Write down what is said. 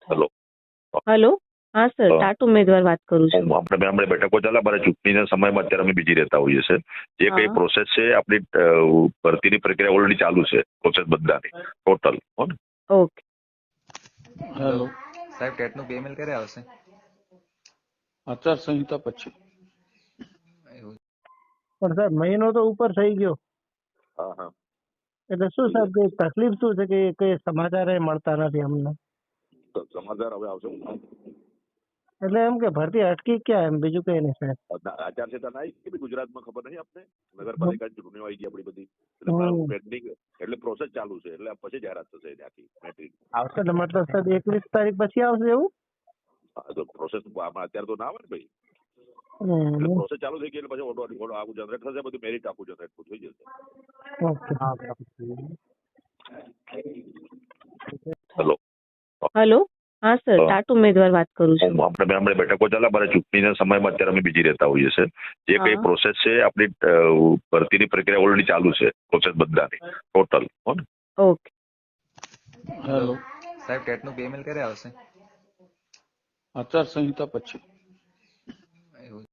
Hello. Hello. હા sir, હા. TAT ઉમેદવાર વાત કરું છું. આપણે હમણાં બેઠકો ચાલે અમારે ચૂંટણીના સમયમાં અત્યારે અમે બીજી રહેતા હોઈએ છીએ. જે કઈ હા. પ્રોસેસ છે આપણી ભરતીની પ્રક્રિયા ઓલરેડી ચાલુ છે, પ્રોસેસ બધાની ટોટલ. હો ને? ઓકે. હેલો સાહેબ, ટેટનું પેમેન્ટ ક્યારે આવશે? આચાર સંહિતા પછી. એવું પણ સાહેબ મહિનો તો ઉપર થઈ ગયો, હા હા. એટલે શું સાહેબ કઈ તકલીફ શું છે કે કઈ સમાચાર એ મળતા નથી અમને? તો સમાચાર હવે આવશે. એટલે એમ કે ભરતી અટકી ક્યાં, એમ બીજું કઈ નહીં સાહેબ. આચારસંહિતા ના આવી કે ગુજરાતમાં ખબર નહીં આપને? નગરપાલિકાની ચૂંટણીઓ આવી ગઈ આપણી બધી, એટલે હમ. મારું પેન્ડિંગ, એટલે પ્રોસેસ ચાલુ છે, એટલે પછી જાહેરાત થશે ત્યાંથી મેટ્રિક. આવશે ને મતલબ સાહેબ 21 તારીખ પછી આવશે એવું? હા, તો પ્રોસેસ અત્યારે તો ના આવે ને ભાઈ. હમ. એટલે પ્રોસેસ ચાલુ થઈ ગઈ એટલે પછી ઓટો આખું જનરેટ થશે, બધું મેરિટ આખું જનરેટ થઈ જશે. ઓકે. હેલો. હેલો. હા સર, હા. ટાટ ઉમેદવાર વાત કરું છું. આપણે હમણાં બેઠકો ચાલે અમારે ચૂંટણીના સમયમાં અત્યારે અમે બીજી રહેતા હોઈએ છીએ. જે કઈ હા. પ્રોસેસ છે આપણી ભરતીની પ્રક્રિયા ઓલરેડી ચાલુ છે, પ્રોસેસ બધાની ટોટલ. હો ને? ઓકે. હેલો. સાહેબ, ટેટનું પેમેન્ટ ક્યારે આવશે? આચાર સંહિતા પછી. એવું